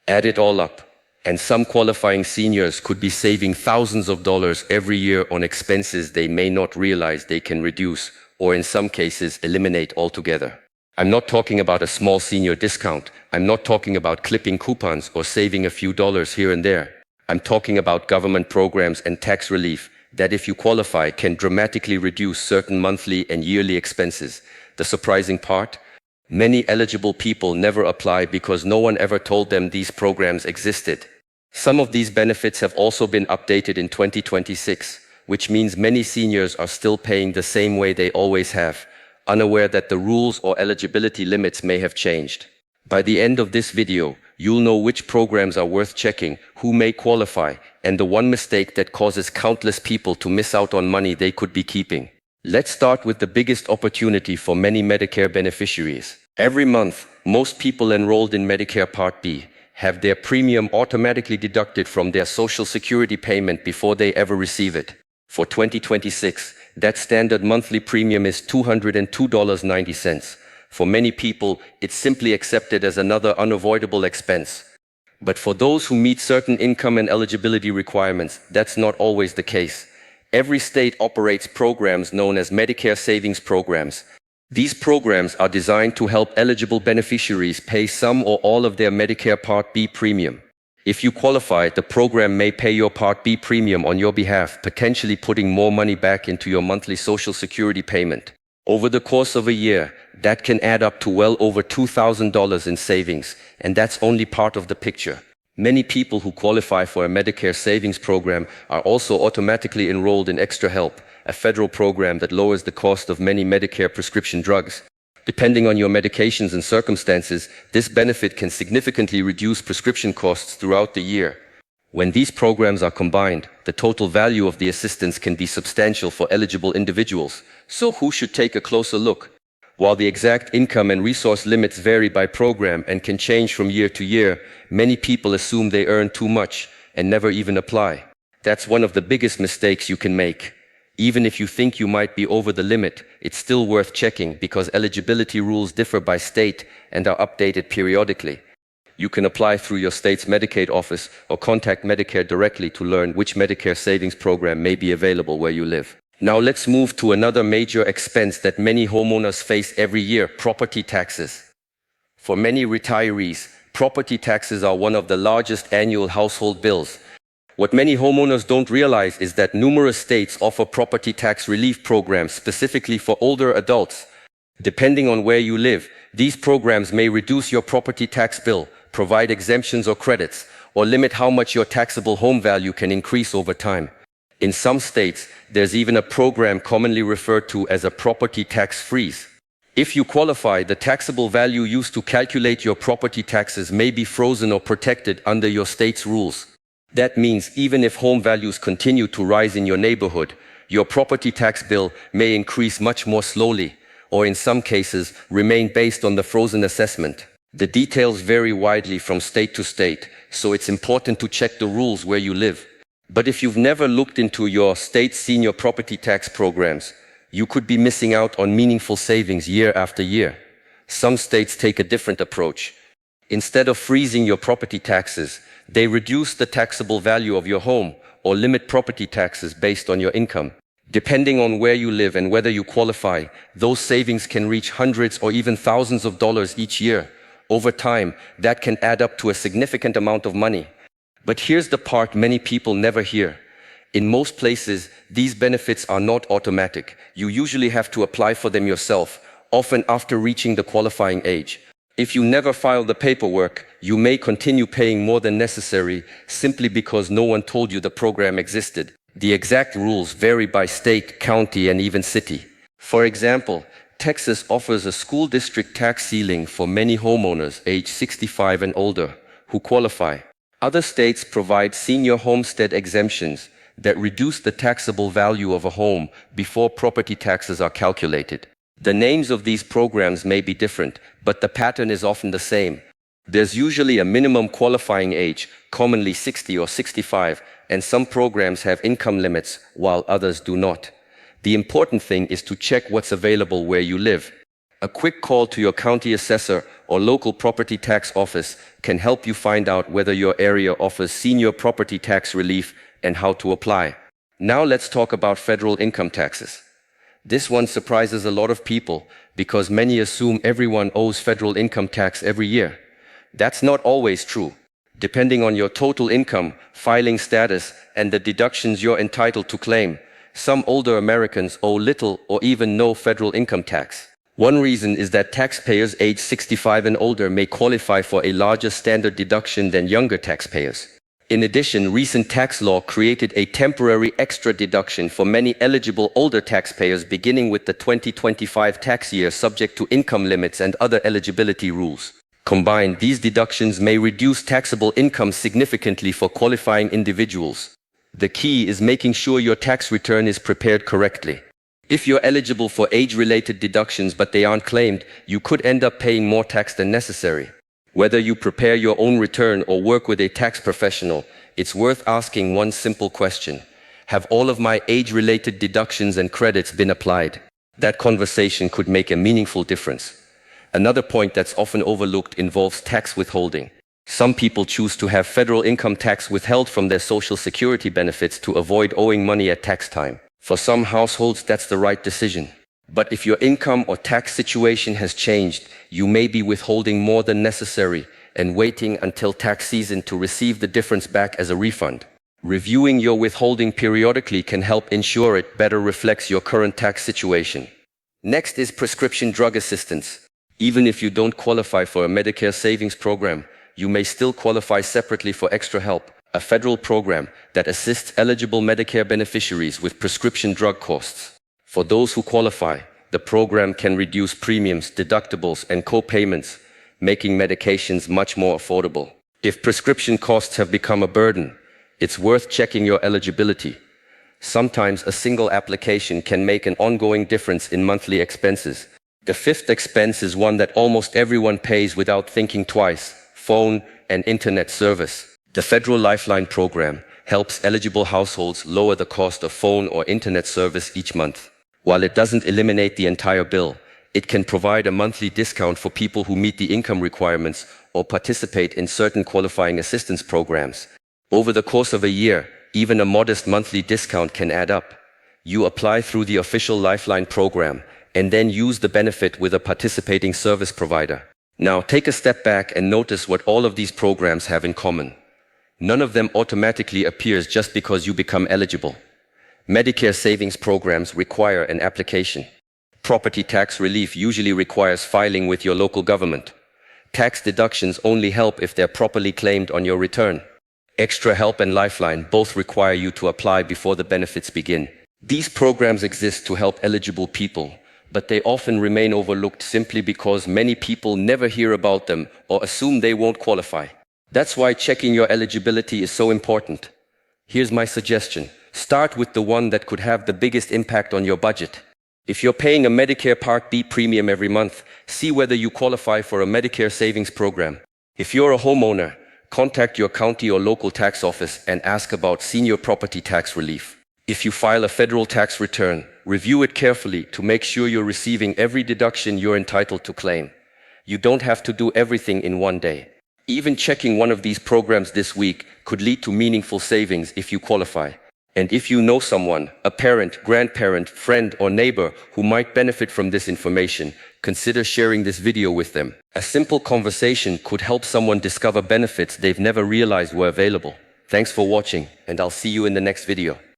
Add it all up, and some qualifying seniors could be saving thousands of dollars every year on expenses they may not realize they can reduce, or in some cases eliminate altogether. I'm not talking about a small senior discount. I'm not talking about clipping coupons or saving a few dollars here and there. I'm talking about government programs and tax relief that, if you qualify, can dramatically reduce certain monthly and yearly expenses. The surprising part? Many eligible people never apply because no one ever told them these programs existed. Some of these benefits have also been updated in 2026, which means many seniors are still paying the same way they always have, unaware that the rules or eligibility limits may have changed. By the end of this video, you'll know which programs are worth checking, who may qualify, and the one mistake that causes countless people to miss out on money they could be keeping. Let's start with the biggest opportunity for many Medicare beneficiaries. Every month, most people enrolled in Medicare Part B have their premium automatically deducted from their Social Security payment before they ever receive it. For 2026, that standard monthly premium is $202.90. For many people, it's simply accepted as another unavoidable expense. But for those who meet certain income and eligibility requirements, that's not always the case. Every state operates programs known as Medicare Savings Programs. These programs are designed to help eligible beneficiaries pay some or all of their Medicare Part B premium. If you qualify, the program may pay your Part B premium on your behalf, potentially putting more money back into your monthly Social Security payment. Over the course of a year, that can add up to well over $2,000 in savings, and that's only part of the picture. Many people who qualify for a Medicare Savings Program are also automatically enrolled in Extra Help, a federal program that lowers the cost of many Medicare prescription drugs. Depending on your medications and circumstances, this benefit can significantly reduce prescription costs throughout the year. When these programs are combined, the total value of the assistance can be substantial for eligible individuals. So who should take a closer look? While the exact income and resource limits vary by program and can change from year to year, many people assume they earn too much and never even apply. That's one of the biggest mistakes you can make. Even if you think you might be over the limit, it's still worth checking because eligibility rules differ by state and are updated periodically. You can apply through your state's Medicaid office or contact Medicare directly to learn which Medicare Savings Program may be available where you live. Now let's move to another major expense that many homeowners face every year: property taxes. For many retirees, property taxes are one of the largest annual household bills. What many homeowners don't realize is that numerous states offer property tax relief programs specifically for older adults. Depending on where you live, these programs may reduce your property tax bill, provide exemptions or credits, or limit how much your taxable home value can increase over time. In some states, there's even a program commonly referred to as a property tax freeze. If you qualify, the taxable value used to calculate your property taxes may be frozen or protected under your state's rules. That means even if home values continue to rise in your neighborhood, your property tax bill may increase much more slowly, or in some cases, remain based on the frozen assessment. The details vary widely from state to state, so it's important to check the rules where you live. But if you've never looked into your state's senior property tax programs, you could be missing out on meaningful savings year after year. Some states take a different approach. Instead of freezing your property taxes, they reduce the taxable value of your home or limit property taxes based on your income. Depending on where you live and whether you qualify, those savings can reach hundreds or even thousands of dollars each year. Over time, that can add up to a significant amount of money. But here's the part many people never hear. In most places, these benefits are not automatic. You usually have to apply for them yourself, often after reaching the qualifying age. If you never file the paperwork, you may continue paying more than necessary simply because no one told you the program existed. The exact rules vary by state, county, and even city. For example, Texas offers a school district tax ceiling for many homeowners age 65 and older who qualify. Other states provide senior homestead exemptions that reduce the taxable value of a home before property taxes are calculated. The names of these programs may be different, but the pattern is often the same. There's usually a minimum qualifying age, commonly 60 or 65, and some programs have income limits while others do not. The important thing is to check what's available where you live. A quick call to your county assessor or local property tax office can help you find out whether your area offers senior property tax relief and how to apply. Now let's talk about federal income taxes. This one surprises a lot of people because many assume everyone owes federal income tax every year. That's not always true. Depending on your total income, filing status, and the deductions you're entitled to claim, some older Americans owe little or even no federal income tax. One reason is that taxpayers age 65 and older may qualify for a larger standard deduction than younger taxpayers. In addition, recent tax law created a temporary extra deduction for many eligible older taxpayers beginning with the 2025 tax year, subject to income limits and other eligibility rules. Combined, these deductions may reduce taxable income significantly for qualifying individuals. The key is making sure your tax return is prepared correctly. If you're eligible for age-related deductions but they aren't claimed, you could end up paying more tax than necessary. Whether you prepare your own return or work with a tax professional, it's worth asking one simple question. Have all of my age-related deductions and credits been applied? That conversation could make a meaningful difference. Another point that's often overlooked involves tax withholding. Some people choose to have federal income tax withheld from their Social Security benefits to avoid owing money at tax time. For some households, that's the right decision. But if your income or tax situation has changed, you may be withholding more than necessary and waiting until tax season to receive the difference back as a refund. Reviewing your withholding periodically can help ensure it better reflects your current tax situation. Next is prescription drug assistance. Even if you don't qualify for a Medicare Savings Program, you may still qualify separately for Extra Help, a federal program that assists eligible Medicare beneficiaries with prescription drug costs. For those who qualify, the program can reduce premiums, deductibles, and co-payments, making medications much more affordable. If prescription costs have become a burden, it's worth checking your eligibility. Sometimes a single application can make an ongoing difference in monthly expenses. The fifth expense is one that almost everyone pays without thinking twice: phone and internet service. The federal Lifeline program helps eligible households lower the cost of phone or internet service each month. While it doesn't eliminate the entire bill, it can provide a monthly discount for people who meet the income requirements or participate in certain qualifying assistance programs. Over the course of a year, even a modest monthly discount can add up. You apply through the official Lifeline program and then use the benefit with a participating service provider. Now take a step back and notice what all of these programs have in common. None of them automatically appears just because you become eligible. Medicare Savings Programs require an application. Property tax relief usually requires filing with your local government. Tax deductions only help if they're properly claimed on your return. Extra Help and Lifeline both require you to apply before the benefits begin. These programs exist to help eligible people, but they often remain overlooked simply because many people never hear about them or assume they won't qualify. That's why checking your eligibility is so important. Here's my suggestion. Start with the one that could have the biggest impact on your budget. If you're paying a Medicare Part B premium every month, see whether you qualify for a Medicare Savings Program. If you're a homeowner, contact your county or local tax office and ask about senior property tax relief. If you file a federal tax return, review it carefully to make sure you're receiving every deduction you're entitled to claim. You don't have to do everything in one day. Even checking one of these programs this week could lead to meaningful savings if you qualify. And if you know someone, a parent, grandparent, friend, or neighbor who might benefit from this information, consider sharing this video with them. A simple conversation could help someone discover benefits they've never realized were available. Thanks for watching, and I'll see you in the next video.